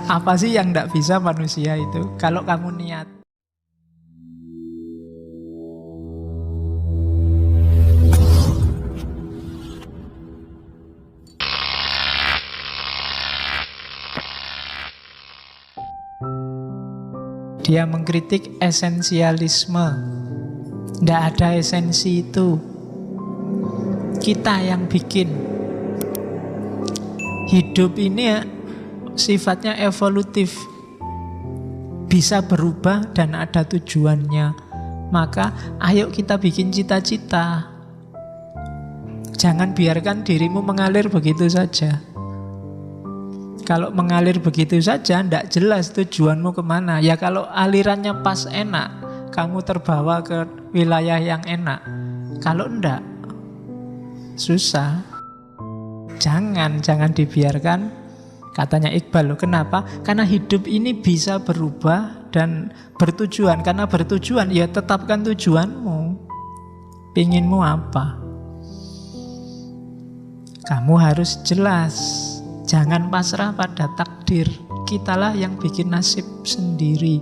Apa sih yang tidak bisa manusia itu? Kalau kamu niat. Dia mengkritik esensialisme. Tidak ada esensi itu. Kita yang bikin. Hidup ini ya, sifatnya evolutif. Bisa berubah dan ada tujuannya. Maka ayo kita bikin cita-cita. Jangan biarkan dirimu mengalir begitu saja. Kalau mengalir begitu saja, tidak jelas tujuanmu kemana. Ya kalau alirannya pas enak, kamu terbawa ke wilayah yang enak. Kalau enggak, susah. Jangan dibiarkan. Katanya Iqbal, loh, kenapa? Karena hidup ini bisa berubah dan bertujuan. Karena bertujuan, ya tetapkan tujuanmu. Pinginmu apa? Kamu harus jelas. Jangan pasrah pada takdir. Kitalah yang bikin nasib sendiri.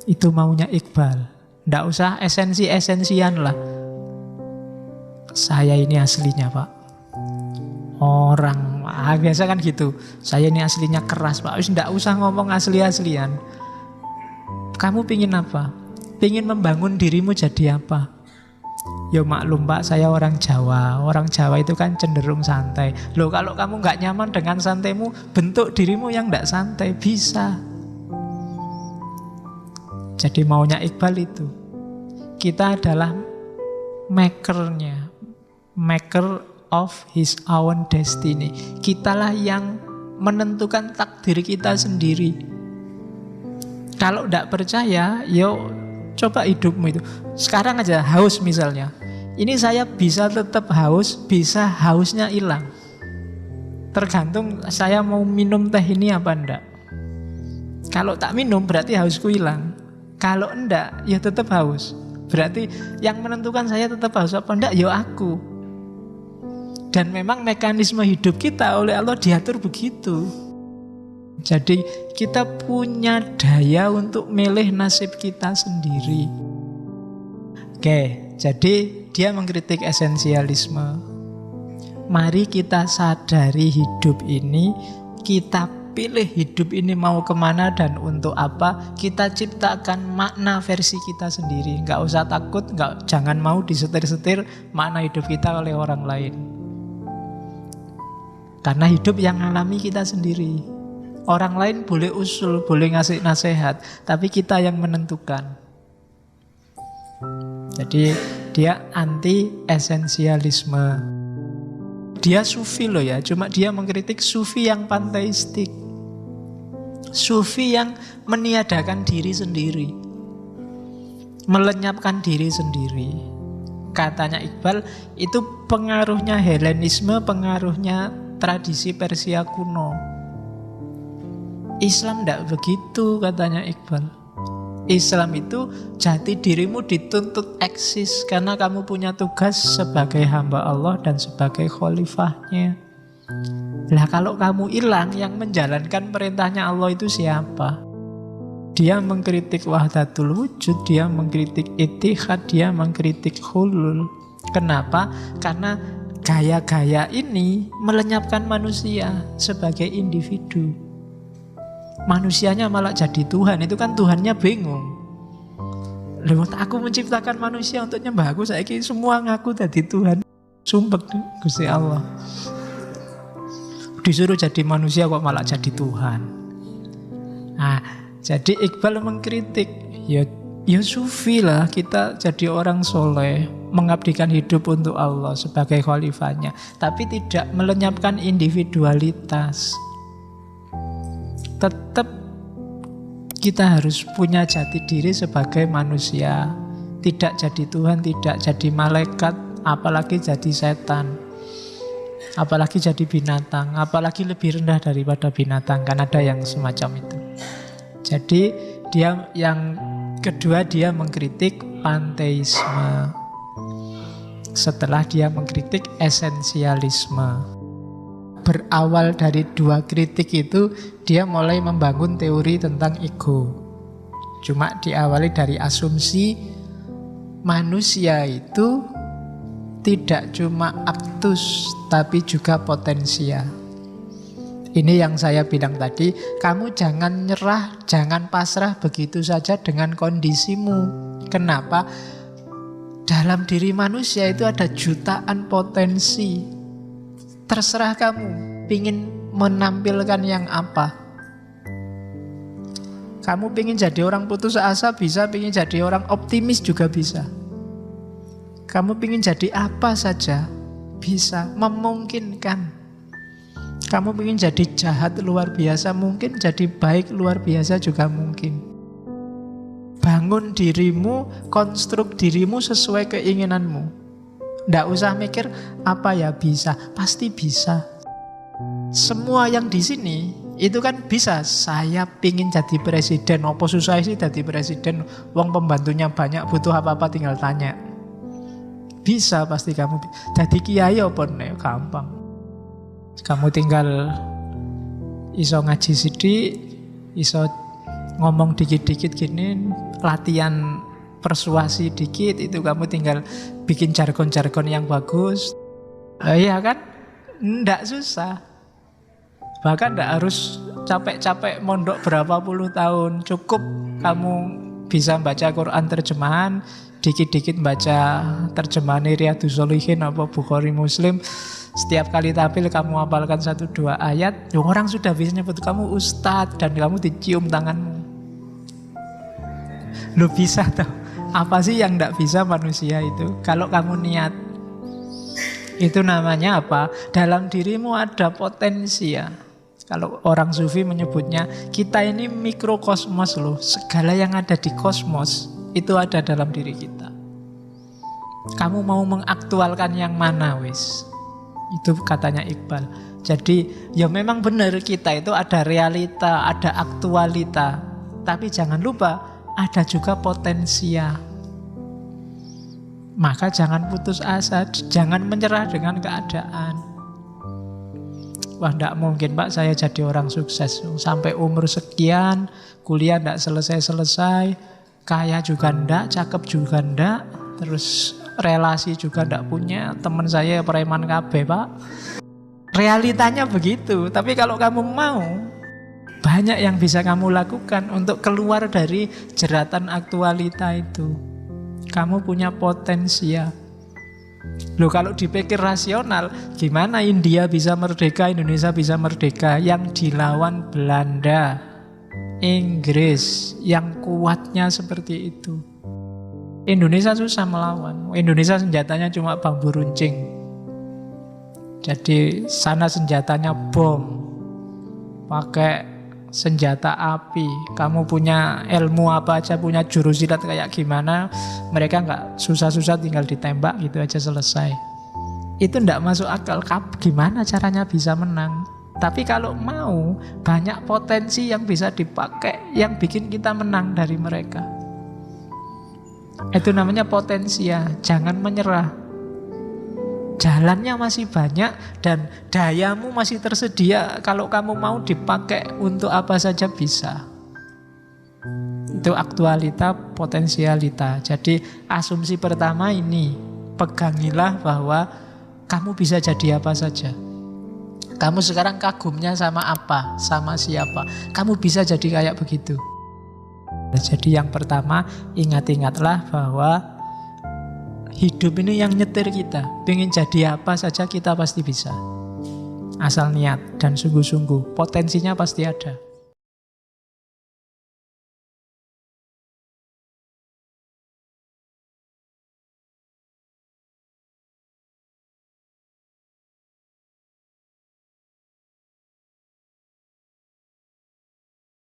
Itu maunya Iqbal. Nggak usah esensi-esensian lah. Saya ini aslinya Pak. Orang biasa kan gitu. Saya ini aslinya keras Pak. Nggak usah ngomong asli-aslian. Kamu pingin apa? Pingin membangun dirimu jadi apa? Ya maklum Pak, saya orang Jawa. Orang Jawa itu kan cenderung santai. Loh kalau kamu gak nyaman dengan santaimu, bentuk dirimu yang gak santai. Bisa. Jadi maunya Iqbal itu. Kita adalah makernya. Maker of his own destiny. Kitalah yang menentukan takdir kita sendiri. Kalau gak percaya, yuk coba hidupmu itu. Sekarang aja haus misalnya. Ini saya bisa tetap haus, bisa hausnya hilang. Tergantung saya mau minum teh ini apa enggak. Kalau tak minum berarti hausku hilang. Kalau enggak ya tetap haus. Berarti yang menentukan saya tetap haus apa enggak ya aku. Dan memang mekanisme hidup kita oleh Allah diatur begitu. Jadi kita punya daya untuk milih nasib kita sendiri. Oke, jadi dia mengkritik esensialisme. Mari kita sadari hidup ini, kita pilih hidup ini mau kemana dan untuk apa. Kita ciptakan makna versi kita sendiri. Gak usah takut, jangan mau disetir-setir makna hidup kita oleh orang lain. Karena hidup yang alami kita sendiri. Orang lain boleh usul, boleh ngasih nasihat, tapi kita yang menentukan. Jadi dia anti esensialisme. Dia sufi loh ya, cuma dia mengkritik sufi yang panteistik. Sufi yang meniadakan diri sendiri, melenyapkan diri sendiri. Katanya Iqbal, itu pengaruhnya Helenisme, pengaruhnya tradisi Persia kuno. Islam tidak begitu, katanya Iqbal. Islam itu jati dirimu dituntut eksis karena kamu punya tugas sebagai hamba Allah dan sebagai khalifahnya. Lah kalau kamu hilang, yang menjalankan perintahnya Allah itu siapa? Dia mengkritik wahdatul wujud, dia mengkritik ittihad, dia mengkritik hulul. Kenapa? Karena gaya-gaya ini melenyapkan manusia sebagai individu. Manusianya malah jadi Tuhan. Itu kan Tuhannya bingung. Lewat aku menciptakan manusia untuk nyembah aku, saiki semua ngaku jadi Tuhan. Sumpek Gusti Allah. Disuruh jadi manusia kok malah jadi Tuhan. Nah, jadi Iqbal mengkritik, ya sufi lah, kita jadi orang soleh, mengabdikan hidup untuk Allah sebagai khalifahnya, tapi tidak melenyapkan individualitas. Tetap kita harus punya jati diri sebagai manusia. Tidak jadi Tuhan, tidak jadi malaikat, apalagi jadi setan, apalagi jadi binatang, apalagi lebih rendah daripada binatang. Kan ada yang semacam itu. Jadi dia yang kedua, dia mengkritik panteisme setelah dia mengkritik esensialisme. berawal dari dua kritik itu, dia mulai membangun teori tentang ego. Cuma diawali dari asumsi manusia itu tidak cuma aktus, tapi juga potensial. Ini yang saya bilang tadi, kamu jangan nyerah, jangan pasrah begitu saja dengan kondisimu. Kenapa? Dalam diri manusia itu ada jutaan potensi. Terserah kamu, pingin menampilkan yang apa. Kamu pingin jadi orang putus asa bisa, pingin jadi orang optimis juga bisa. Kamu pingin jadi apa saja bisa, memungkinkan. Kamu pingin jadi jahat luar biasa mungkin, jadi baik luar biasa juga mungkin. Bangun dirimu, konstruk dirimu sesuai keinginanmu. Nggak usah mikir apa ya bisa, pasti bisa. Semua yang di sini itu kan bisa. Saya pingin jadi presiden, apa susah sih jadi presiden? Wong pembantunya banyak, butuh apa-apa tinggal tanya. Bisa pasti kamu. Jadi kiai apa nih? Gampang. Kamu tinggal iso ngaji sidik, iso ngomong dikit-dikit gini, latihan persuasi dikit, itu kamu tinggal bikin jargon-jargon yang bagus. Iya kan? Nggak susah. Bahkan nggak harus capek-capek mondok berapa puluh tahun. Cukup kamu bisa baca Quran terjemahan, dikit-dikit baca terjemahan Riyadhus Shalihin apa Bukhari Muslim. Setiap kali tampil kamu hafalkan 1-2 ayat, orang sudah bisa nyebut kamu ustadz dan kamu dicium tanganmu. Lu bisa tau? Apa sih yang tidak bisa manusia itu? Kalau kamu niat. Itu namanya apa? Dalam dirimu ada potensi ya. Kalau orang sufi menyebutnya, kita ini mikrokosmos loh. Segala yang ada di kosmos itu ada dalam diri kita. Kamu mau mengaktualkan yang mana wis? Itu katanya Iqbal. Jadi ya memang benar kita itu ada realita, ada aktualita. Tapi jangan lupa ada juga potensial. Maka jangan putus asa, jangan menyerah dengan keadaan. Wah, enggak mungkin Pak saya jadi orang sukses. Sampai umur sekian, kuliah enggak selesai-selesai, kaya juga enggak, cakep juga enggak, terus relasi juga enggak punya, teman saya preman kabeh Pak. Realitanya begitu. Tapi kalau kamu mau, banyak yang bisa kamu lakukan untuk keluar dari jeratan aktualita itu. Kamu punya potensial. Loh kalau dipikir rasional, gimana India bisa merdeka, Indonesia bisa merdeka? Yang dilawan Belanda, Inggris, yang kuatnya seperti itu. Indonesia susah melawan. Indonesia senjatanya cuma bambu runcing. Jadi sana senjatanya bom, pakai senjata api. Kamu punya ilmu apa aja, punya jurus silat kayak gimana, mereka nggak susah-susah tinggal ditembak gitu aja selesai. Itu nggak masuk akal. Gimana caranya bisa menang? Tapi kalau mau, banyak potensi yang bisa dipakai, yang bikin kita menang dari mereka. Itu namanya potensial. Jangan menyerah. Jalannya masih banyak dan dayamu masih tersedia. Kalau kamu mau dipakai untuk apa saja bisa. Itu aktualita, potensialita. Jadi asumsi pertama ini, pegangilah bahwa kamu bisa jadi apa saja. Kamu sekarang kagumnya sama apa, sama siapa, kamu bisa jadi kayak begitu. Jadi yang pertama, ingat-ingatlah bahwa hidup ini yang nyetir kita. Pengen jadi apa saja kita pasti bisa. Asal niat dan sungguh-sungguh, potensinya pasti ada.